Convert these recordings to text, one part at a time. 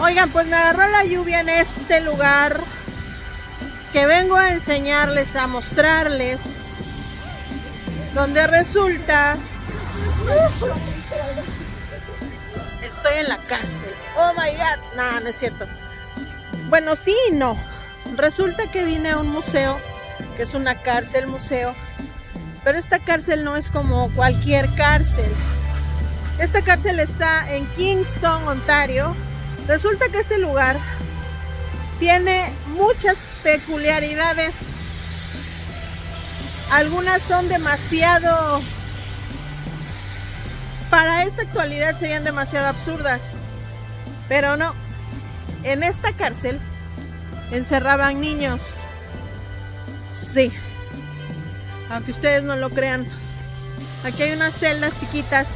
Oigan, pues me agarró la lluvia en este lugar que vengo a enseñarles, a mostrarles, donde resulta estoy en la cárcel. Oh my god, no, no es cierto. Bueno, sí y no. Resulta que vine a un museo, que es una cárcel museo, pero esta cárcel no es como cualquier cárcel. Esta cárcel está en Kingston, Ontario. Resulta que este lugar tiene muchas peculiaridades. Algunas son demasiado, para esta actualidad serían demasiado absurdas, pero no. En esta cárcel encerraban niños. Sí, aunque ustedes no lo crean, aquí hay unas celdas chiquitas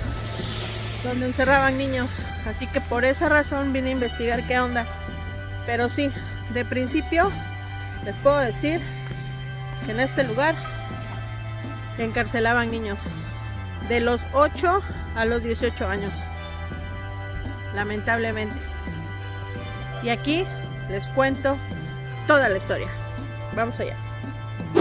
donde encerraban niños, así que por esa razón vine a investigar qué onda. Pero sí, de principio les puedo decir que en este lugar encarcelaban niños de los 8 a los 18 años, lamentablemente. Y aquí les cuento toda la historia. Vamos allá.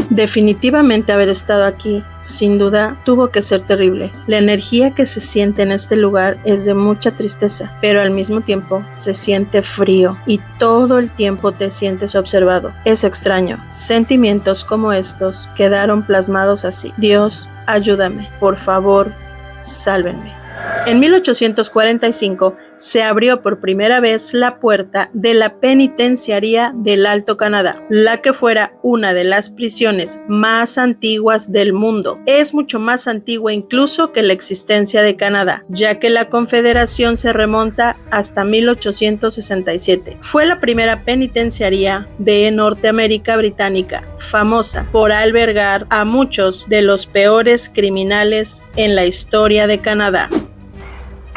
Definitivamente haber estado aquí, sin duda, tuvo que ser terrible. La energía que se siente en este lugar es de mucha tristeza, pero al mismo tiempo se siente frío y todo el tiempo te sientes observado. Es extraño. Sentimientos como estos quedaron plasmados así. Dios, ayúdame. Por favor, sálvenme. En 1845 se abrió por primera vez la puerta de la penitenciaría del Alto Canadá, la que fuera una de las prisiones más antiguas del mundo. Es mucho más antigua incluso que la existencia de Canadá, ya que la Confederación se remonta hasta 1867. Fue la primera penitenciaría de Norteamérica británica, famosa por albergar a muchos de los peores criminales en la historia de Canadá.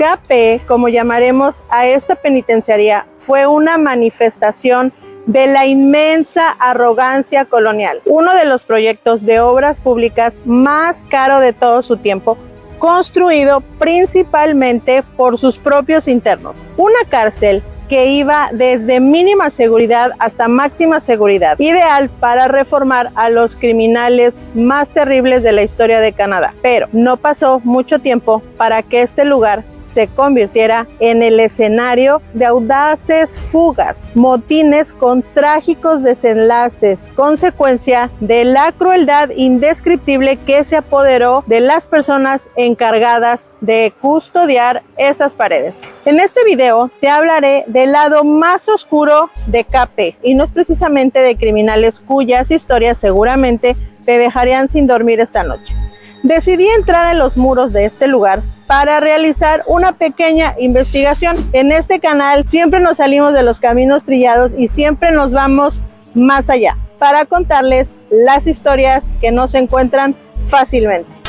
KP, como llamaremos a esta penitenciaría, fue una manifestación de la inmensa arrogancia colonial. Uno de los proyectos de obras públicas más caro de todo su tiempo, construido principalmente por sus propios internos. Una cárcel que iba desde mínima seguridad hasta máxima seguridad, ideal para reformar a los criminales más terribles de la historia de Canadá. Pero no pasó mucho tiempo para que este lugar se convirtiera en el escenario de audaces fugas, motines con trágicos desenlaces, consecuencia de la crueldad indescriptible que se apoderó de las personas encargadas de custodiar estas paredes. En este video te hablaré del lado más oscuro de KP, y no es precisamente de criminales cuyas historias seguramente te dejarían sin dormir esta noche. Decidí entrar en los muros de este lugar para realizar una pequeña investigación. En este canal siempre nos salimos de los caminos trillados y siempre nos vamos más allá para contarles las historias que no se encuentran fácilmente.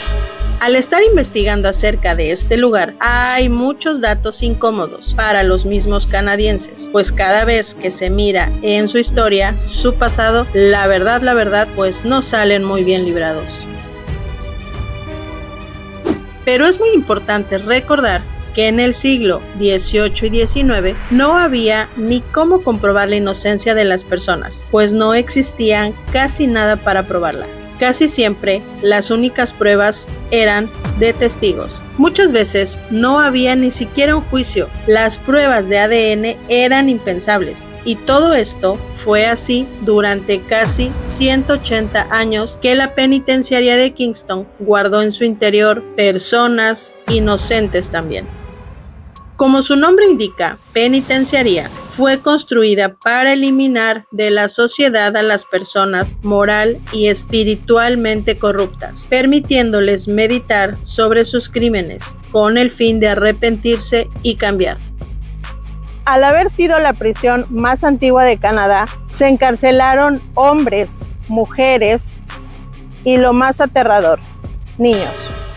Al estar investigando acerca de este lugar, hay muchos datos incómodos para los mismos canadienses, pues cada vez que se mira en su historia, su pasado, la verdad, pues no salen muy bien librados. Pero es muy importante recordar que en el siglo XVIII y XIX no había ni cómo comprobar la inocencia de las personas, pues no existían casi nada para probarla. Casi siempre las únicas pruebas eran de testigos. Muchas veces no había ni siquiera un juicio. Las pruebas de ADN eran impensables. Y todo esto fue así durante casi 180 años que la penitenciaría de Kingston guardó en su interior personas inocentes también. Como su nombre indica, penitenciaría fue construida para eliminar de la sociedad a las personas moral y espiritualmente corruptas, permitiéndoles meditar sobre sus crímenes con el fin de arrepentirse y cambiar. Al haber sido la prisión más antigua de Canadá, se encarcelaron hombres, mujeres y lo más aterrador, niños.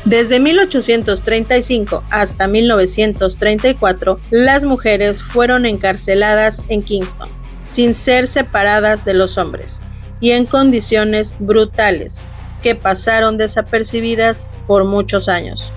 Desde 1835 hasta 1934, las mujeres fueron encarceladas en Kingston, sin ser separadas de los hombres, y en condiciones brutales, que pasaron desapercibidas por muchos años.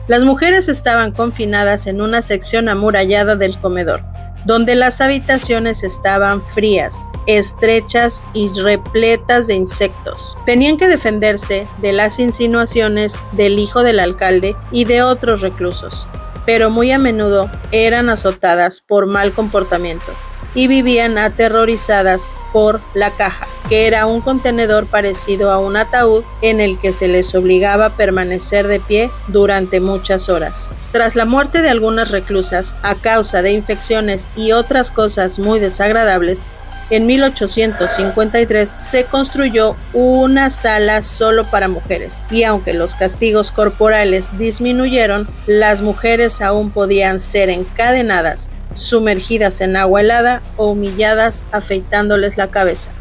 Las mujeres estaban confinadas en una sección amurallada del comedor, donde las habitaciones estaban frías, estrechas y repletas de insectos. Tenían que defenderse de las insinuaciones del hijo del alcalde y de otros reclusos, pero muy a menudo eran azotadas por mal comportamiento y vivían aterrorizadas por la caja, que era un contenedor parecido a un ataúd en el que se les obligaba a permanecer de pie durante muchas horas. Tras la muerte de algunas reclusas a causa de infecciones y otras cosas muy desagradables, en 1853 se construyó una sala solo para mujeres, y aunque los castigos corporales disminuyeron, las mujeres aún podían ser encadenadas, sumergidas en agua helada o humilladas afeitándoles la cabeza.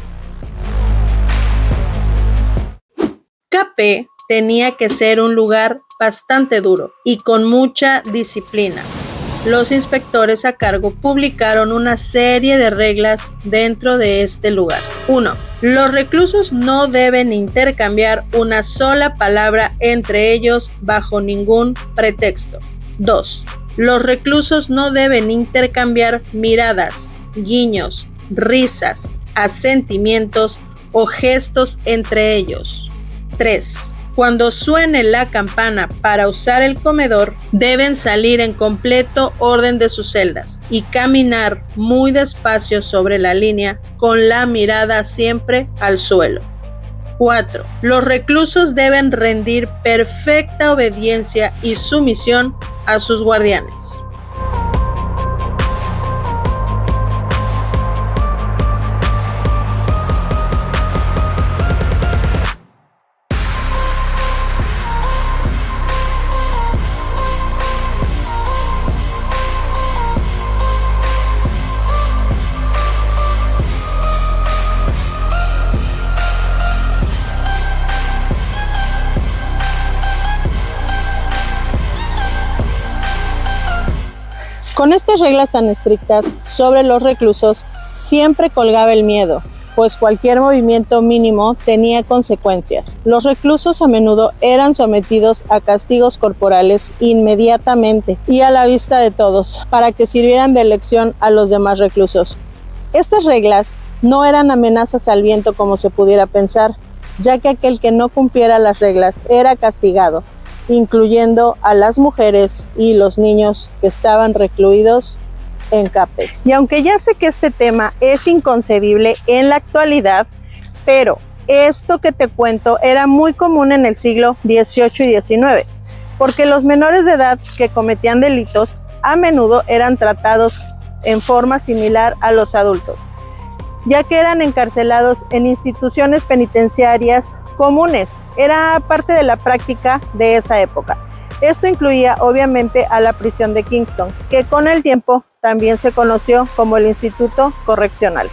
KP tenía que ser un lugar bastante duro y con mucha disciplina. Los inspectores a cargo publicaron una serie de reglas dentro de este lugar. 1. Los reclusos no deben intercambiar una sola palabra entre ellos bajo ningún pretexto. 2. Los reclusos no deben intercambiar miradas, guiños, risas, asentimientos o gestos entre ellos. 3. Cuando suene la campana para usar el comedor, deben salir en completo orden de sus celdas y caminar muy despacio sobre la línea con la mirada siempre al suelo. 4. Los reclusos deben rendir perfecta obediencia y sumisión a sus guardianes. Con estas reglas tan estrictas sobre los reclusos, siempre colgaba el miedo, pues cualquier movimiento mínimo tenía consecuencias. Los reclusos a menudo eran sometidos a castigos corporales inmediatamente y a la vista de todos, para que sirvieran de lección a los demás reclusos. Estas reglas no eran amenazas al viento como se pudiera pensar, ya que aquel que no cumpliera las reglas era castigado, incluyendo a las mujeres y los niños que estaban recluidos en KP. Y aunque ya sé que este tema es inconcebible en la actualidad, pero esto que te cuento era muy común en el siglo XVIII y XIX, porque los menores de edad que cometían delitos a menudo eran tratados en forma similar a los adultos, ya que eran encarcelados en instituciones penitenciarias comunes. Era parte de la práctica de esa época. Esto incluía obviamente a la prisión de Kingston, que con el tiempo también se conoció como el Instituto Correccional.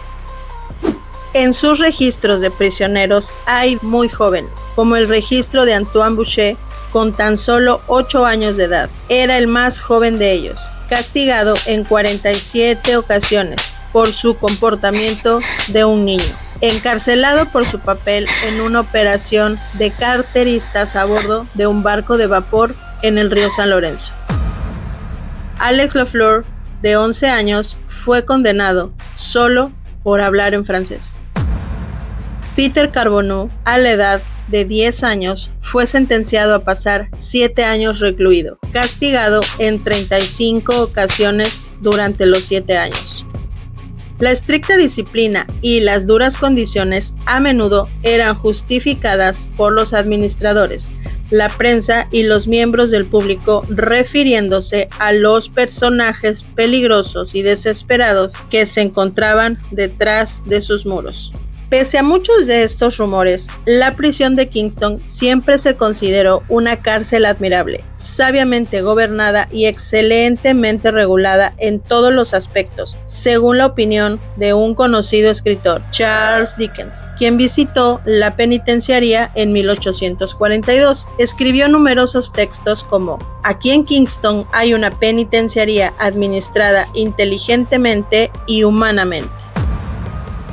En sus registros de prisioneros hay muy jóvenes, como el registro de Antoine Boucher, con tan solo 8 años de edad. Era el más joven de ellos, castigado en 47 ocasiones por su comportamiento de un niño. Encarcelado por su papel en una operación de carteristas a bordo de un barco de vapor en el río San Lorenzo. Alex Lafleur, de 11 años, fue condenado solo por hablar en francés. Peter Carbonneau, a la edad de 10 años, fue sentenciado a pasar 7 años recluido, castigado en 35 ocasiones durante los 7 años. La estricta disciplina y las duras condiciones a menudo eran justificadas por los administradores, la prensa y los miembros del público, refiriéndose a los personajes peligrosos y desesperados que se encontraban detrás de sus muros. Pese a muchos de estos rumores, la prisión de Kingston siempre se consideró una cárcel admirable, sabiamente gobernada y excelentemente regulada en todos los aspectos, según la opinión de un conocido escritor, Charles Dickens, quien visitó la penitenciaría en 1842. Escribió numerosos textos como: "Aquí en Kingston hay una penitenciaría administrada inteligentemente y humanamente".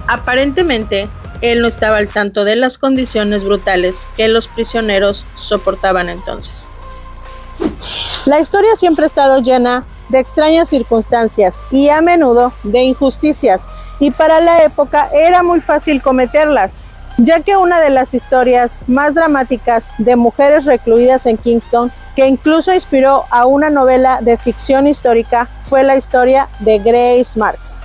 Aparentemente, él no estaba al tanto de las condiciones brutales que los prisioneros soportaban entonces. La historia siempre ha estado llena de extrañas circunstancias y a menudo de injusticias, y para la época era muy fácil cometerlas, ya que una de las historias más dramáticas de mujeres recluidas en Kingston, que incluso inspiró a una novela de ficción histórica, fue la historia de Grace Marks,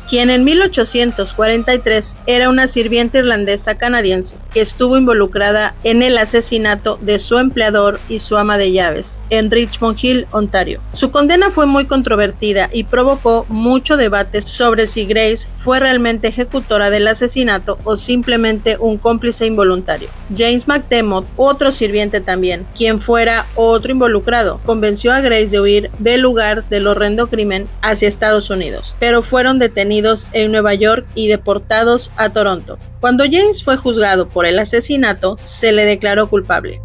quien en 1843 era una sirvienta irlandesa canadiense que estuvo involucrada en el asesinato de su empleador y su ama de llaves en Richmond Hill, Ontario. Su condena fue muy controvertida y provocó mucho debate sobre si Grace fue realmente ejecutora del asesinato o simplemente un cómplice involuntario. James McDermott, otro sirviente también, quien fuera otro involucrado, convenció a Grace de huir del lugar del horrendo crimen hacia Estados Unidos, pero fueron detenidos en Nueva York y deportados a Toronto. Cuando James fue juzgado por el asesinato, se le declaró culpable.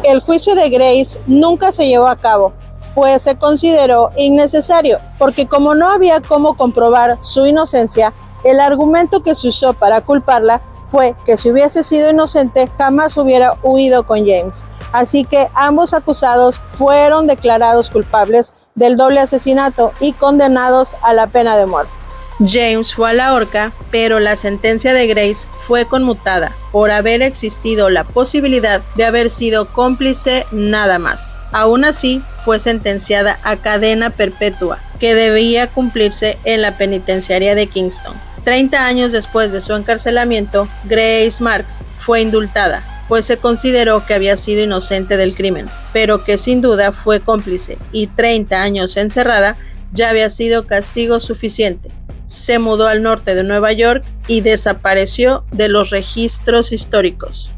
El juicio de Grace nunca se llevó a cabo, pues se consideró innecesario, porque como no había cómo comprobar su inocencia, el argumento que se usó para culparla fue que si hubiese sido inocente jamás hubiera huido con James. Así que ambos acusados fueron declarados culpables del doble asesinato y condenados a la pena de muerte. James fue a la horca, pero la sentencia de Grace fue conmutada por haber existido la posibilidad de haber sido cómplice nada más. Aún así, fue sentenciada a cadena perpetua, que debía cumplirse en la penitenciaría de Kingston. 30 años después de su encarcelamiento, Grace Marks fue indultada, pues se consideró que había sido inocente del crimen, pero que sin duda fue cómplice, y 30 años encerrada ya había sido castigo suficiente. Se mudó al norte de Nueva York y desapareció de los registros históricos.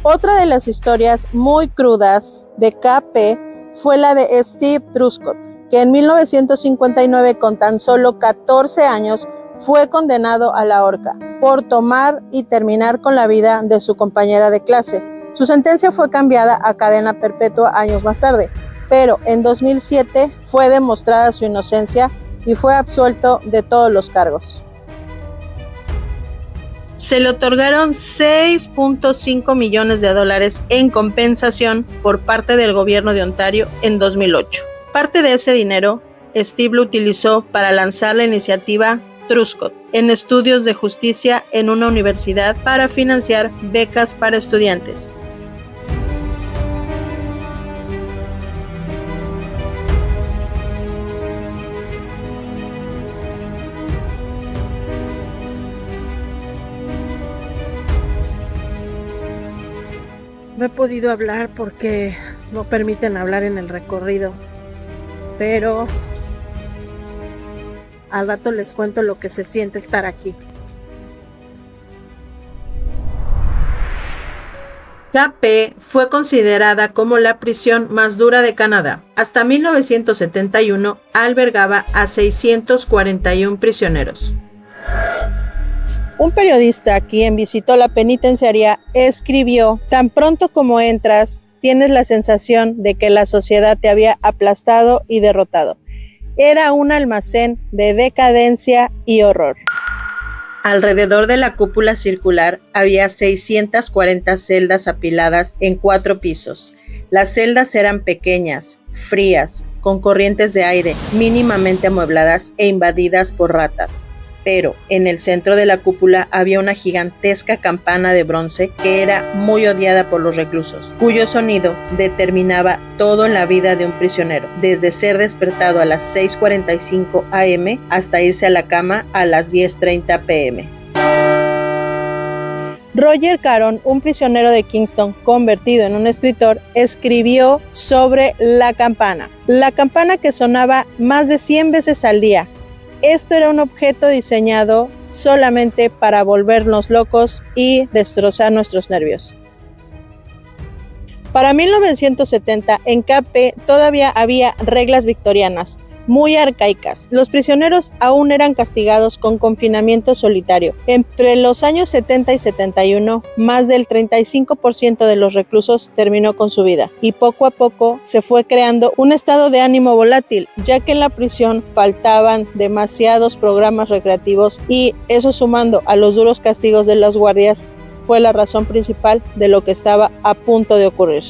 Otra de las historias muy crudas de KP fue la de Steve Truscott, que en 1959, con tan solo 14 años, fue condenado a la horca por tomar y terminar con la vida de su compañera de clase. Su sentencia fue cambiada a cadena perpetua años más tarde, pero en 2007 fue demostrada su inocencia y fue absuelto de todos los cargos. Se le otorgaron $6.5 millones en compensación por parte del gobierno de Ontario en 2008. Parte de ese dinero, Steve lo utilizó para lanzar la iniciativa Truscott en estudios de justicia en una universidad para financiar becas para estudiantes. No he podido hablar porque no permiten hablar en el recorrido, pero al rato les cuento lo que se siente estar aquí. KP fue considerada como la prisión más dura de Canadá. Hasta 1971 albergaba a 641 prisioneros. Un periodista quien visitó la penitenciaría escribió: tan pronto como entras, tienes la sensación de que la sociedad te había aplastado y derrotado. Era un almacén de decadencia y horror. Alrededor de la cúpula circular había 640 celdas apiladas en 4 pisos. Las celdas eran pequeñas, frías, con corrientes de aire, mínimamente amuebladas e invadidas por ratas. Pero en el centro de la cúpula había una gigantesca campana de bronce que era muy odiada por los reclusos, cuyo sonido determinaba todo en la vida de un prisionero, desde ser despertado a las 6:45 am hasta irse a la cama a las 10:30 pm. Roger Caron, un prisionero de Kingston convertido en un escritor, escribió sobre la campana que sonaba más de 100 veces al día. Esto era un objeto diseñado solamente para volvernos locos y destrozar nuestros nervios. Para 1970, en KP todavía había reglas victorianas, muy arcaicas. Los prisioneros aún eran castigados con confinamiento solitario. Entre los años 70 y 71, más del 35% de los reclusos terminó con su vida, y poco a poco se fue creando un estado de ánimo volátil, ya que en la prisión faltaban demasiados programas recreativos, y eso, sumando a los duros castigos de los guardias, fue la razón principal de lo que estaba a punto de ocurrir.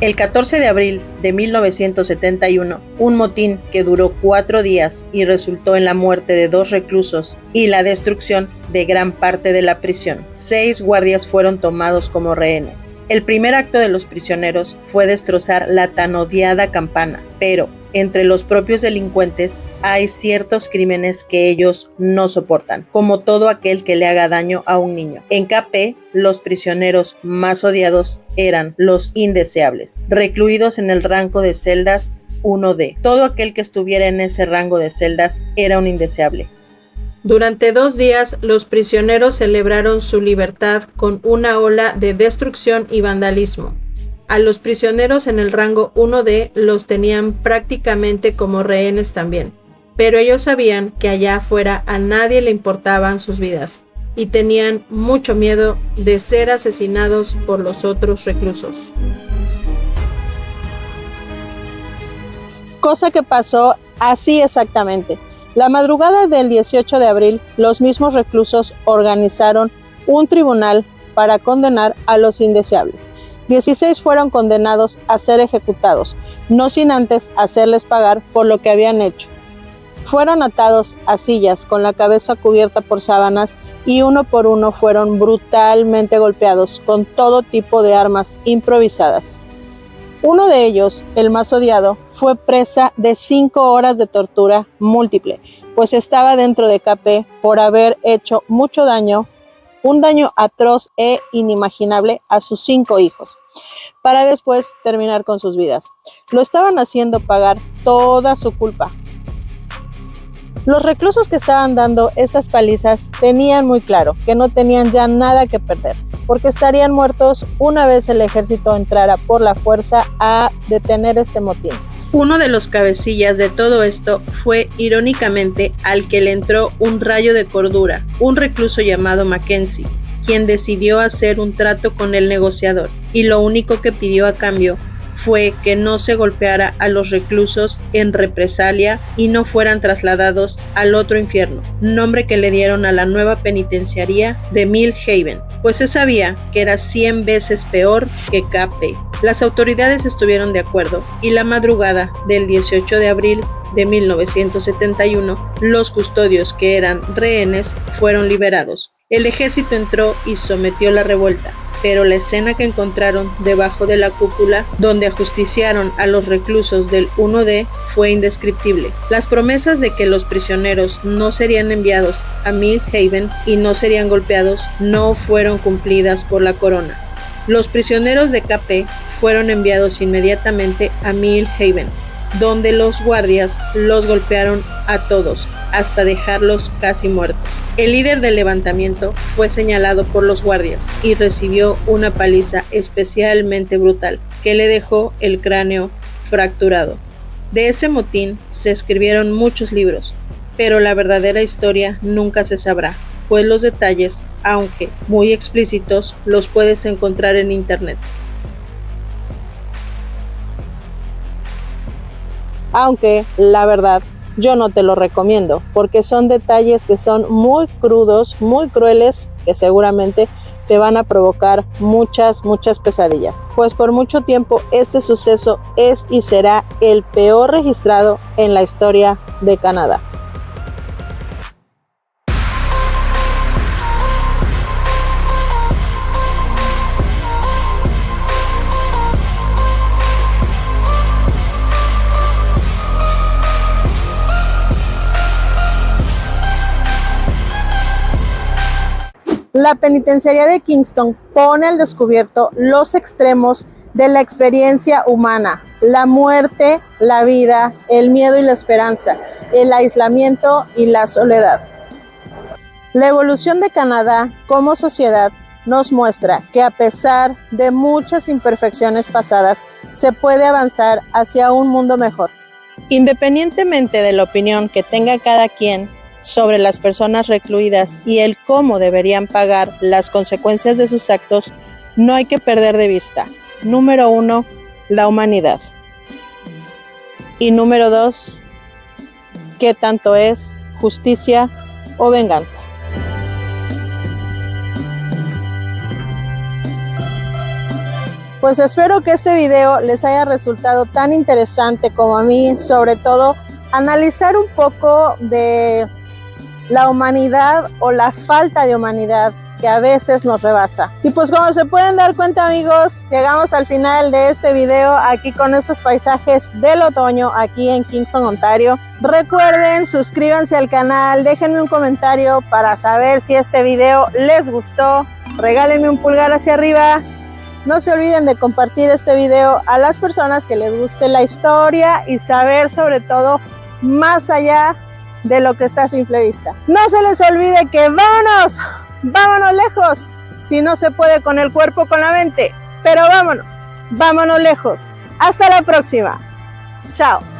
El 14 de abril de 1971, un motín que duró 4 días y resultó en la muerte de 2 reclusos y la destrucción de gran parte de la prisión. 6 guardias fueron tomados como rehenes. El primer acto de los prisioneros fue destrozar la tan odiada campana, pero entre los propios delincuentes hay ciertos crímenes que ellos no soportan, como todo aquel que le haga daño a un niño. En KP, los prisioneros más odiados eran los indeseables, recluidos en el rango de celdas 1D. Todo aquel que estuviera en ese rango de celdas era un indeseable. Durante 2 días, los prisioneros celebraron su libertad con una ola de destrucción y vandalismo. A los prisioneros en el rango 1D los tenían prácticamente como rehenes también, pero ellos sabían que allá afuera a nadie le importaban sus vidas y tenían mucho miedo de ser asesinados por los otros reclusos. Cosa que pasó así exactamente. La madrugada del 18 de abril, los mismos reclusos organizaron un tribunal para condenar a los indeseables. 16 fueron condenados a ser ejecutados, no sin antes hacerles pagar por lo que habían hecho. Fueron atados a sillas con la cabeza cubierta por sábanas y uno por uno fueron brutalmente golpeados con todo tipo de armas improvisadas. Uno de ellos, el más odiado, fue presa de 5 horas de tortura múltiple, pues estaba dentro de KP por haber hecho mucho daño, un daño atroz e inimaginable a sus 5 hijos, para después terminar con sus vidas. Lo estaban haciendo pagar toda su culpa. Los reclusos que estaban dando estas palizas tenían muy claro que no tenían ya nada que perder, porque estarían muertos una vez el ejército entrara por la fuerza a detener este motín. Uno de los cabecillas de todo esto fue, irónicamente, al que le entró un rayo de cordura, un recluso llamado Mackenzie, quien decidió hacer un trato con el negociador, y lo único que pidió a cambio fue que no se golpeara a los reclusos en represalia y no fueran trasladados al otro infierno, nombre que le dieron a la nueva penitenciaría de Mill Haven, pues se sabía que era 100 veces peor que KP. Las autoridades estuvieron de acuerdo y la madrugada del 18 de abril de 1971, los custodios que eran rehenes fueron liberados. El ejército entró y sometió la revuelta, pero la escena que encontraron debajo de la cúpula, donde ajusticiaron a los reclusos del 1D, fue indescriptible. Las promesas de que los prisioneros no serían enviados a Mill Haven y no serían golpeados no fueron cumplidas por la corona. Los prisioneros de KP fueron enviados inmediatamente a Mill Haven, donde los guardias los golpearon a todos, hasta dejarlos casi muertos. El líder del levantamiento fue señalado por los guardias y recibió una paliza especialmente brutal, que le dejó el cráneo fracturado. De ese motín se escribieron muchos libros, pero la verdadera historia nunca se sabrá, pues los detalles, aunque muy explícitos, los puedes encontrar en internet. Aunque, la verdad, yo no te lo recomiendo, porque son detalles que son muy crudos, muy crueles, que seguramente te van a provocar muchas pesadillas. Pues por mucho tiempo este suceso es y será el peor registrado en la historia de Canadá. La penitenciaría de Kingston pone al descubierto los extremos de la experiencia humana, la muerte, la vida, el miedo y la esperanza, el aislamiento y la soledad. La evolución de Canadá como sociedad nos muestra que a pesar de muchas imperfecciones pasadas, se puede avanzar hacia un mundo mejor. Independientemente de la opinión que tenga cada quien sobre las personas recluidas y el cómo deberían pagar las consecuencias de sus actos, no hay que perder de vista, número 1, la humanidad. Y número 2, ¿qué tanto es justicia o venganza? Pues espero que este video les haya resultado tan interesante como a mí, sobre todo analizar un poco de la humanidad o la falta de humanidad que a veces nos rebasa. Y pues como se pueden dar cuenta, amigos, llegamos al final de este video aquí con estos paisajes del otoño aquí en Kingston, Ontario. Recuerden, suscríbanse al canal, déjenme un comentario para saber si este video les gustó, regálenme un pulgar hacia arriba. No se olviden de compartir este video a las personas que les guste la historia y saber sobre todo más allá de lo que está a simple vista. No se les olvide que vámonos lejos. Si no se puede con el cuerpo, con la mente. Pero vámonos lejos. Hasta la próxima. Chao.